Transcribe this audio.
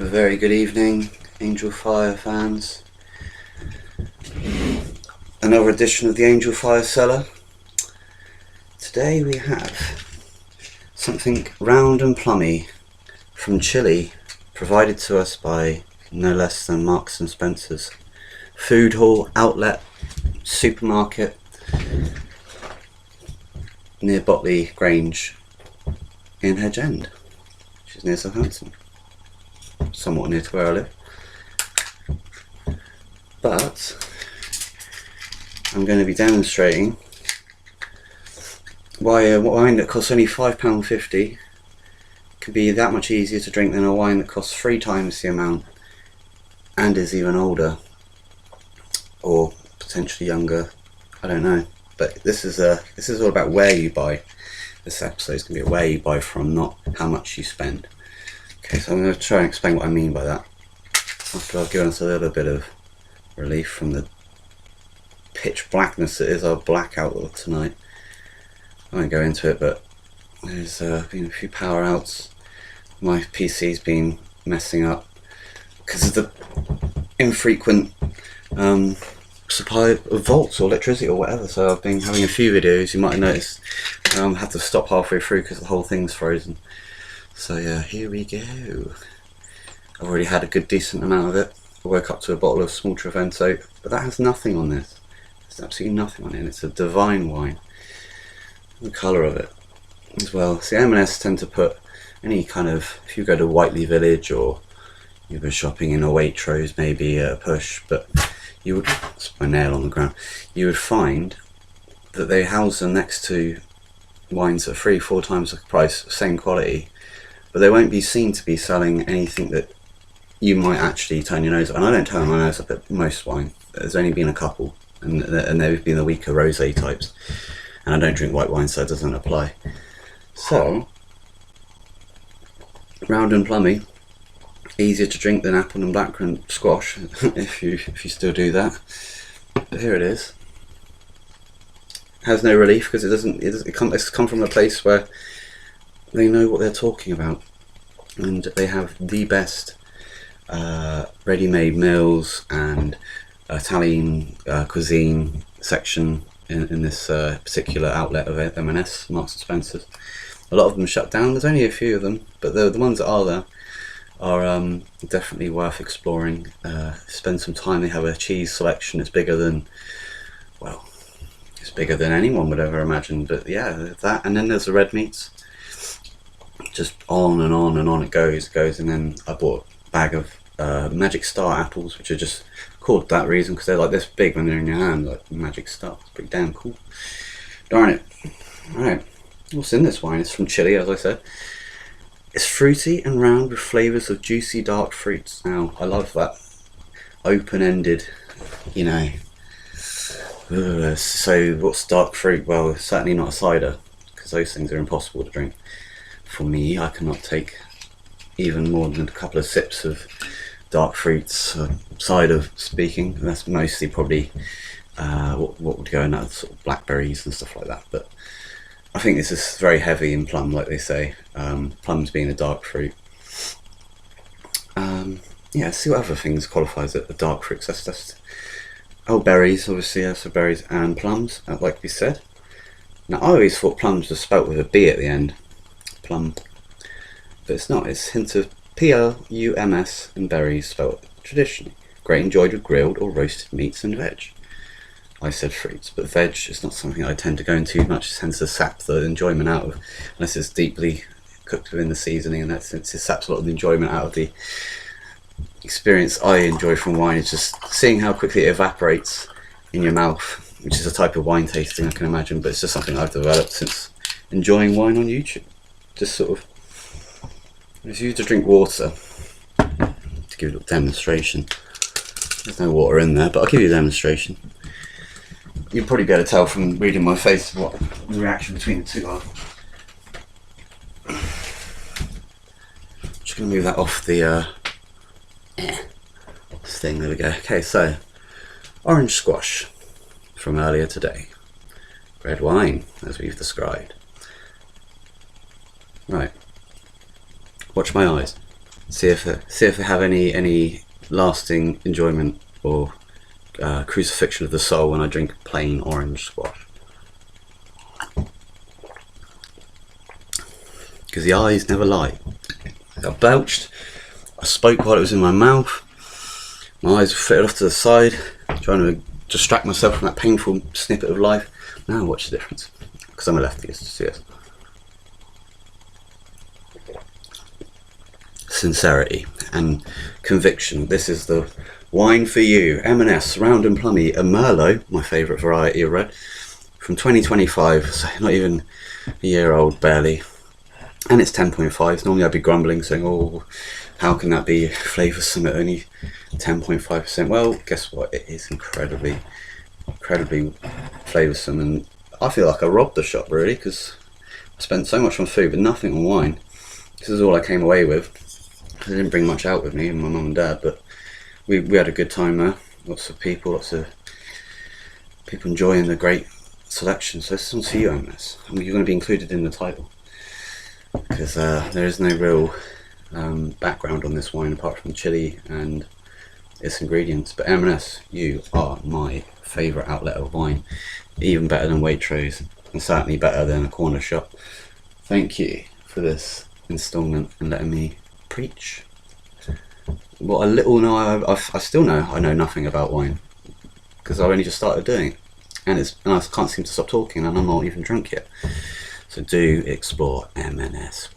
A very good evening, Angel Fire fans. Another edition of the Angel Fire Cellar. Today we have something round and plummy from Chile, provided to us by no less than Marks and Spencer's food hall, outlet, supermarket near Botley Grange in Hedge End, which is near Southampton, somewhat near to where I live. But I'm going to be demonstrating why a wine that costs only £5.50 can be that much easier to drink than a wine that costs 3 times the amount and is even older or potentially younger. I don't know, but this is all about where you buy. This episode is going to be where you buy from, not how much you spend. Okay, so I'm going to try and explain what I mean by that after I've given us a little bit of relief from the pitch blackness that is our blackout tonight. I won't go into it, but there's been a few power outs. My PC's been messing up because of the infrequent supply of volts or electricity or whatever. So I've been having a few videos. You might have noticed I had to stop halfway through because the whole thing's frozen. So yeah, here we go. I've already had a good decent amount of it. I woke up to a bottle of small Trevento, but that has nothing on this. There's absolutely nothing on it, and it's a divine wine. The colour of it as well. See, M&S tend to put any kind of, if you go to Whiteley Village or you go shopping in a Waitrose, maybe a Push, but you would, that's my nail on the ground, you would find that they house them next to wines that are 3-4 times the price, same quality, but they won't be seen to be selling anything that you might actually turn your nose up. And I don't turn my nose up at most wine. There's only been a couple, and they've been the weaker rosé types. And I don't drink white wine, so it doesn't apply. So, round and plummy, easier to drink than apple and blackcurrant squash, if you still do that. But here it is. Has no relief because it's come from a place where they know what they're talking about, and they have the best ready-made meals and Italian cuisine section in this particular outlet of M&S, Marks and Spencer's. A lot of them shut down. There's only a few of them, but the ones that are there are definitely worth exploring. Spend some time. They have a cheese selection that's bigger than, well, it's bigger than anyone would ever imagine. But yeah, that, and then there's the red meats. Just on and on and on it goes, and then I bought a bag of Magic Star apples, which are just called that reason because they're like this big when they're in your hand, like Magic Star. It's pretty damn cool. Darn it. Alright, what's in this wine? It's from Chile, as I said. It's fruity and round with flavours of juicy dark fruits. Now, I love that open-ended, you know. So what's dark fruit? Well, it's certainly not a cider, because those things are impossible to drink. For me, I cannot take even more than a couple of sips of dark fruits, cider speaking. That's mostly probably what would go in that, sort of blackberries and stuff like that. But I think this is very heavy in plum, like they say. Plums being a dark fruit. Yeah, see what other things qualifies it. The dark fruits. That's berries, obviously. Yeah, so berries and plums, like we said. Now I always thought plums were spelt with a B at the end. Plum, but it's not. It's hints of Plums and berries spelled traditionally. Great enjoyed with grilled or roasted meats and veg. I said fruits, but veg is not something I tend to go into much. It tends to sap the enjoyment out of, unless it's deeply cooked within the seasoning, and it saps a lot of the enjoyment out of the experience I enjoy from wine. Is just seeing how quickly it evaporates in your mouth, which is a type of wine tasting I can imagine, but it's just something I've developed since enjoying wine on YouTube. Just sort of, if you used to drink water, to give a little demonstration. There's no water in there, but I'll give you a demonstration. You'll probably be able to tell from reading my face what the reaction between the two are. Just going to move that off the thing. There we go. Okay, so orange squash from earlier today. Red wine, as we've described. Right. Watch my eyes. See if they have any lasting enjoyment or crucifixion of the soul when I drink plain orange squash. Because the eyes never lie. I belched, I spoke while it was in my mouth, my eyes were fitted off to the side, trying to distract myself from that painful snippet of life. Now watch the difference, because I'm a lefty, to see it. Sincerity and conviction. This is the wine for you. M&S Round and Plummy, a Merlot, my favourite variety of red, from 2025, so not even a year old, barely. And it's 10.5. Normally I'd be grumbling, saying, oh, how can that be flavoursome at only 10.5%? Well, guess what? It is incredibly flavoursome, and I feel like I robbed the shop, really, because I spent so much on food but nothing on wine. This is all I came away with. I didn't bring much out with me and my mum and dad, but we had a good time there. Lots of people enjoying the great selection. So this one's for you, M&S. I mean, you're going to be included in the title, because there is no real background on this wine apart from Chile and its ingredients. But M&S, you are my favourite outlet of wine, even better than Waitrose, and certainly better than a corner shop. Thank you for this instalment and letting me preach. What a little know I still know I know nothing about wine, because I've only just started doing it, and I can't seem to stop talking, and I'm not even drunk yet. So do explore M&S.